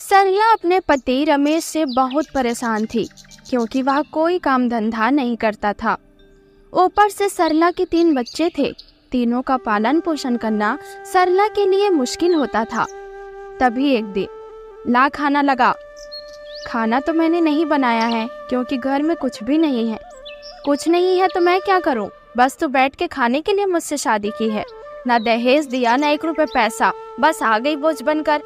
सरला अपने पति रमेश से बहुत परेशान थी क्योंकि वह कोई काम धंधा नहीं करता था। ऊपर से सरला के 3 बच्चे थे। तीनों का पालन पोषण करना सरला के लिए मुश्किल होता था। तभी एक दिन, ला खाना लगा। खाना तो मैंने नहीं बनाया है क्योंकि घर में कुछ भी नहीं है। कुछ नहीं है तो मैं क्या करूं? बस तू बैठ के खाने के लिए मुझसे शादी की है। ना दहेज दिया, ना 1 रुपए पैसा, बस आ गई बोझ बनकर।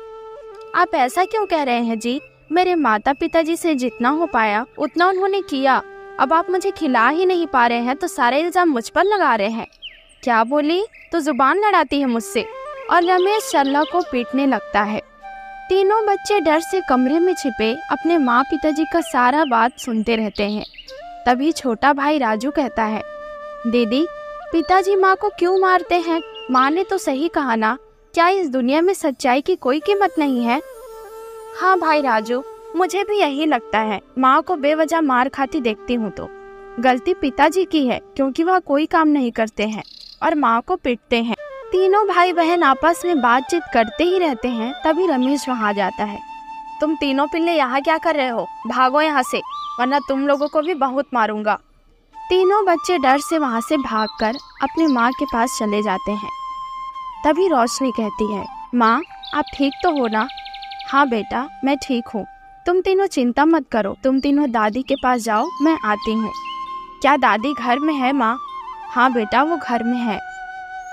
आप ऐसा क्यों कह रहे हैं जी? मेरे माता पिताजी से जितना हो पाया उतना उन्होंने किया। अब आप मुझे खिला ही नहीं पा रहे हैं तो सारे इल्जाम मुझ पर लगा रहे हैं। क्या बोली? तो जुबान लड़ाती है मुझसे। और रमेश सरला को पीटने लगता है। तीनों बच्चे डर से कमरे में छिपे अपने माँ पिताजी का सारा बात सुनते रहते हैं। तभी छोटा भाई राजू कहता है, दीदी, पिताजी माँ को क्यों मारते हैं? माँ ने तो सही कहा ना, क्या इस दुनिया में सच्चाई की कोई कीमत नहीं है? हाँ भाई राजू, मुझे भी यही लगता है। माँ को बेवजह मार खाती देखती हूँ तो गलती पिताजी की है क्योंकि वह कोई काम नहीं करते हैं और माँ को पीटते हैं। तीनों भाई बहन आपस में बातचीत करते ही रहते हैं। तभी रमेश वहाँ आ जाता है। तुम तीनों पिल्ले यहाँ क्या कर रहे हो? भागो यहाँ से, वरना तुम लोगों को भी बहुत मारूंगा। तीनों बच्चे डर से वहाँ से भागकर अपनी माँ के पास चले जाते हैं। तभी रोशनी कहती है, माँ आप ठीक तो हो ना? हाँ बेटा, मैं ठीक हूँ। तुम तीनों चिंता मत करो। तुम तीनों दादी के पास जाओ, मैं आती हूँ। क्या दादी घर में है माँ? हाँ बेटा, वो घर में है।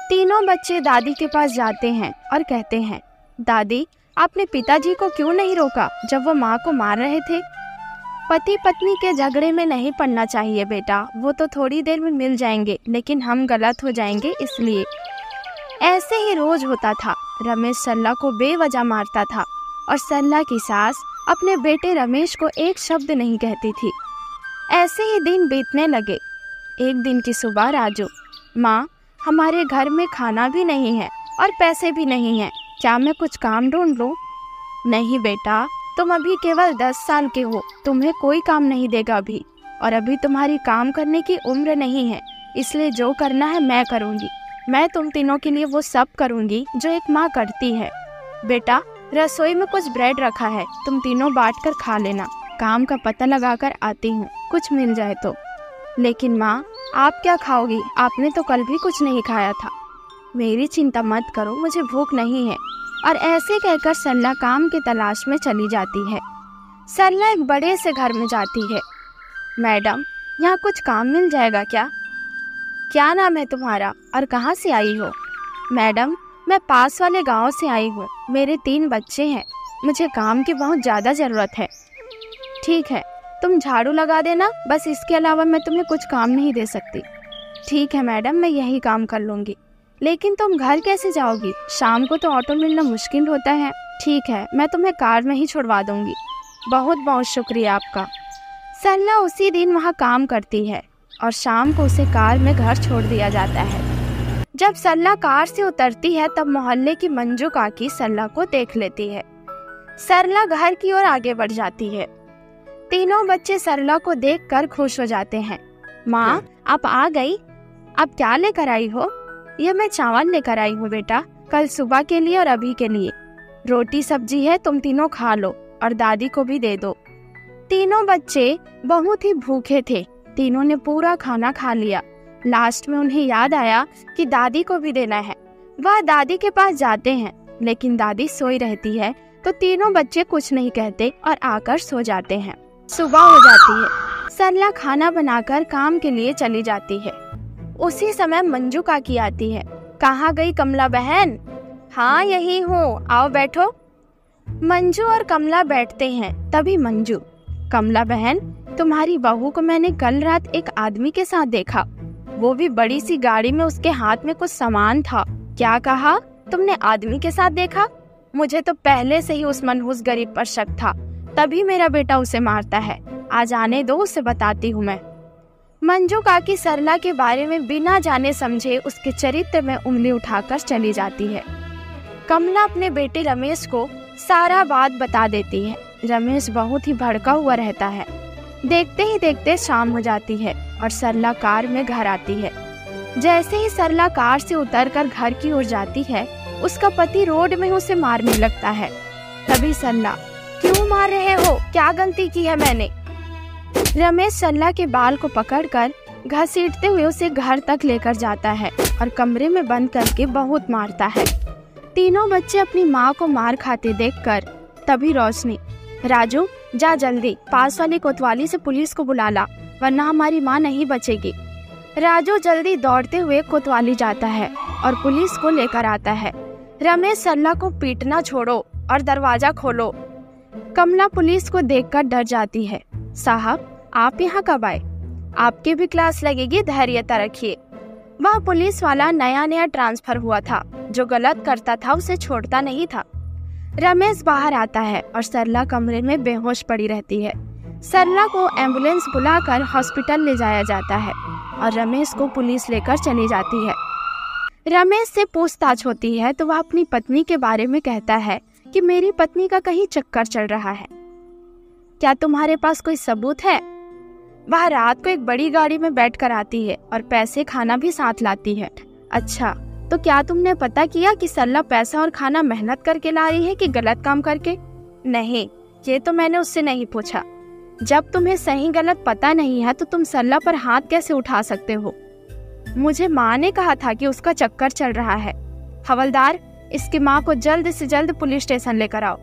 तीनों बच्चे दादी के पास जाते हैं और कहते हैं, दादी आपने पिताजी को क्यों नहीं रोका जब वो माँ को मार रहे थे? पति पत्नी के झगड़े में नहीं पड़ना चाहिए बेटा। वो तो थोड़ी देर में मिल जाएंगे लेकिन हम गलत हो जाएंगे, इसलिए। ऐसे ही रोज होता था। रमेश सरला को बेवजह मारता था और सरला की सास अपने बेटे रमेश को एक शब्द नहीं कहती थी। ऐसे ही दिन बीतने लगे। एक दिन की सुबह राजू, माँ हमारे घर में खाना भी नहीं है और पैसे भी नहीं है, क्या मैं कुछ काम ढूंढ लूँ? नहीं बेटा, तुम अभी केवल 10 साल के हो, तुम्हें कोई काम नहीं देगा अभी, और अभी तुम्हारी काम करने की उम्र नहीं है, इसलिए जो करना है मैं करूँगी। मैं तुम तीनों के लिए वो सब करूँगी जो एक माँ करती है। बेटा, रसोई में कुछ ब्रेड रखा है, तुम तीनों बांट कर खा लेना। काम का पता लगाकर आती हूँ, कुछ मिल जाए तो। लेकिन माँ आप क्या खाओगी? आपने तो कल भी कुछ नहीं खाया था। मेरी चिंता मत करो, मुझे भूख नहीं है। और ऐसे कहकर सरला काम की तलाश में चली जाती है। सरला एक बड़े से घर में जाती है। मैडम, यहाँ कुछ काम मिल जाएगा क्या? क्या नाम है तुम्हारा और कहाँ से आई हो? मैडम, मैं पास वाले गांव से आई हूँ। मेरे 3 बच्चे हैं, मुझे काम की बहुत ज़्यादा ज़रूरत है। ठीक है, तुम झाड़ू लगा देना, बस इसके अलावा मैं तुम्हें कुछ काम नहीं दे सकती। ठीक है मैडम, मैं यही काम कर लूँगी। लेकिन तुम घर कैसे जाओगी? शाम को तो ऑटो मिलना मुश्किल होता है। ठीक है, मैं तुम्हें कार में ही छुड़वा दूँगी। बहुत बहुत शुक्रिया आपका। सरला उसी दिन वहाँ काम करती है और शाम को उसे कार में घर छोड़ दिया जाता है। जब सरला कार से उतरती है तब मोहल्ले की मंजू काकी सरला को देख लेती है। सरला घर की ओर आगे बढ़ जाती है। तीनों बच्चे सरला को देखकर खुश हो जाते हैं। माँ आप आ गई, अब क्या लेकर आई हो? यह मैं चावल लेकर आई हूँ बेटा, कल सुबह के लिए और अभी के लिए। रोटी सब्जी है, तुम तीनों खा लो और दादी को भी दे दो। तीनों बच्चे बहुत ही भूखे थे। तीनों ने पूरा खाना खा लिया। लास्ट में उन्हें याद आया कि दादी को भी देना है। वह दादी के पास जाते हैं लेकिन दादी सोई रहती है, तो तीनों बच्चे कुछ नहीं कहते और आकर सो जाते हैं। सुबह हो जाती है। सरला खाना बनाकर काम के लिए चली जाती है। उसी समय मंजू काकी आती है। कहाँ गई कमला बहन? हाँ यही हूँ, आओ बैठो। मंजू और कमला बैठते हैं। तभी मंजू, कमला बहन, तुम्हारी बहू को मैंने कल रात एक आदमी के साथ देखा, वो भी बड़ी सी गाड़ी में, उसके हाथ में कुछ सामान था। क्या कहा? तुमने आदमी के साथ देखा? मुझे तो पहले से ही उस मनहूस गरीब पर शक था, तभी मेरा बेटा उसे मारता है। आज आने दो, उसे बताती हूँ मैं। मंजू काकी सरला के बारे में बिना जाने समझे उसके चरित्र में उंगली उठाकर चली जाती है। कमला अपने बेटे रमेश को सारा बात बता देती है। रमेश बहुत ही भड़का हुआ रहता है। देखते ही देखते शाम हो जाती है और सरला कार में घर आती है। जैसे ही सरला कार से उतरकर घर की ओर जाती है, उसका पति रोड में उसे मारने लगता है। तभी सरला क्यों मार रहे हो? क्या गलती की है मैंने? रमेश सरला के बाल को पकड़कर घसीटते हुए उसे घर तक लेकर जाता है और कमरे में बंद करके बहुत मारता है। तीनों बच्चे अपनी माँ को मार खाते देखकर तभी रोशनी, राजू जा जल्दी पास वाली कोतवाली से पुलिस को बुला ला, वरना हमारी माँ नहीं बचेगी। राजू जल्दी दौड़ते हुए कोतवाली जाता है और पुलिस को लेकर आता है। रमेश सरला को पीटना छोड़ो और दरवाजा खोलो। कमला पुलिस को देखकर डर जाती है। साहब आप यहाँ कब आए? आपकी भी क्लास लगेगी, धैर्यता रखिए। वह पुलिस वाला नया नया ट्रांसफर हुआ था, जो गलत करता था उसे छोड़ता नहीं था। रमेश बाहर आता है और सरला कमरे में बेहोश पड़ी रहती है। सरला को एम्बुलेंस बुलाकर हॉस्पिटल ले जाया जाता है और रमेश को पुलिस लेकर चली जाती है। रमेश से पूछताछ होती है तो वह अपनी पत्नी के बारे में कहता है कि मेरी पत्नी का कहीं चक्कर चल रहा है। क्या तुम्हारे पास कोई सबूत है? वह रात को एक बड़ी गाड़ी में बैठकर आती है और पैसे खाना भी साथ लाती है। अच्छा, तो क्या तुमने पता किया कि सरला पैसा और खाना मेहनत करके ला रही है कि गलत काम करके? नहीं, ये तो मैंने उससे नहीं पूछा। जब तुम्हें सही गलत पता नहीं है तो तुम सरला पर हाथ कैसे उठा सकते हो? मुझे माँ ने कहा था कि उसका चक्कर चल रहा है। हवलदार, इसकी माँ को जल्द से जल्द पुलिस स्टेशन लेकर आओ।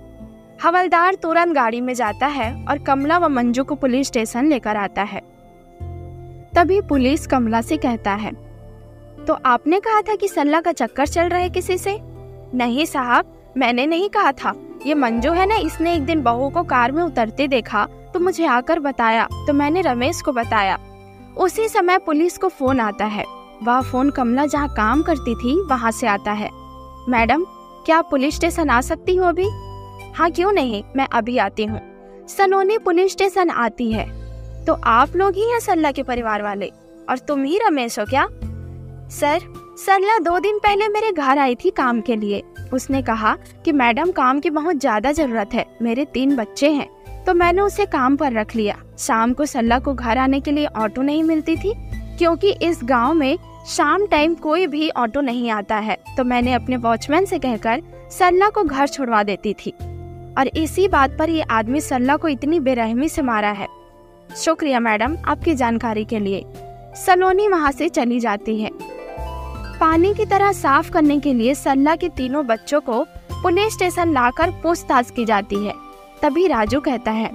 हवलदार तुरंत गाड़ी में जाता है और कमला व मंजू को पुलिस स्टेशन लेकर आता है। तभी पुलिस कमला से कहता है, तो आपने कहा था कि सरला का चक्कर चल रहा है किसी से? नहीं साहब, मैंने नहीं कहा था। ये मंजू है ना, इसने एक दिन बहू को कार में उतरते देखा तो मुझे आकर बताया, तो मैंने रमेश को बताया। उसी समय पुलिस को फोन आता है। वह फोन कमला जहाँ काम करती थी वहाँ से आता है। मैडम, क्या आप पुलिस स्टेशन आ सकती हो अभी? हाँ क्यों नहीं, मैं अभी आती हूँ। सलोनी पुलिस स्टेशन आती है। तो आप लोग ही हैं सरला के परिवार वाले, और तुम ही रमेश हो क्या? सर, सरला 2 दिन पहले मेरे घर आई थी काम के लिए। उसने कहा कि मैडम काम की बहुत ज्यादा जरूरत है, मेरे 3 बच्चे हैं, तो मैंने उसे काम पर रख लिया। शाम को सरला को घर आने के लिए ऑटो नहीं मिलती थी, क्योंकि इस गांव में शाम टाइम कोई भी ऑटो नहीं आता है, तो मैंने अपने वॉचमैन से कहकर सरला को घर छुड़वा देती थी, और इसी बात पर ये आदमी सरला को इतनी बेरहमी से मारा है। शुक्रिया मैडम आपकी जानकारी के लिए। सलोनी वहाँ से चली जाती है। पानी की तरह साफ करने के लिए सरला के तीनों बच्चों को पुलिस स्टेशन लाकर पूछताछ की जाती है। तभी राजू कहता है,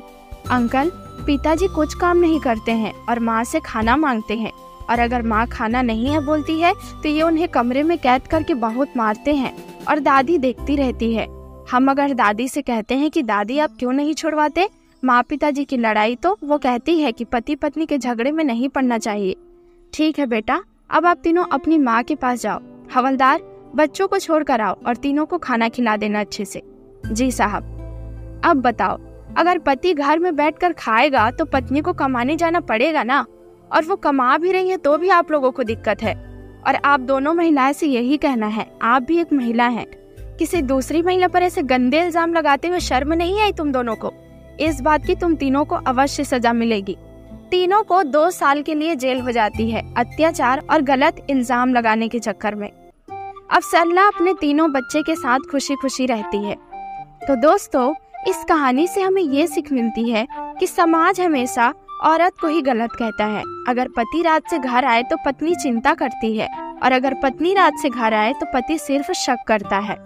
अंकल, पिताजी कुछ काम नहीं करते हैं और माँ से खाना मांगते हैं, और अगर माँ खाना नहीं है बोलती है तो ये उन्हें कमरे में कैद करके बहुत मारते हैं, और दादी देखती रहती है। हम अगर दादी से कहते हैं कि दादी आप क्यों नहीं छुड़वाते माँ पिताजी की लड़ाई, तो वो कहती है कि पति पत्नी के झगड़े में नहीं पड़ना चाहिए। ठीक है बेटा, अब आप तीनों अपनी माँ के पास जाओ। हवलदार, बच्चों को छोड़ कर आओ और तीनों को खाना खिला देना अच्छे से। जी साहब। अब बताओ, अगर पति घर में बैठकर खाएगा तो पत्नी को कमाने जाना पड़ेगा ना, और वो कमा भी रही है तो भी आप लोगों को दिक्कत है। और आप दोनों महिलाएं से यही कहना है, आप भी एक महिला हैं, किसी दूसरी महिला पर ऐसे गंदे इल्जाम लगाते हुए शर्म नहीं आई तुम दोनों को? इस बात की तुम तीनों को अवश्य सजा मिलेगी। तीनों को 2 साल के लिए जेल हो जाती है, अत्याचार और गलत इल्जाम लगाने के चक्कर में। अब सरला अपने तीनों बच्चे के साथ खुशी खुशी रहती है। तो दोस्तों, इस कहानी से हमें ये सीख मिलती है कि समाज हमेशा औरत को ही गलत कहता है। अगर पति रात से घर आए तो पत्नी चिंता करती है, और अगर पत्नी रात से घर आए तो पति सिर्फ शक करता है।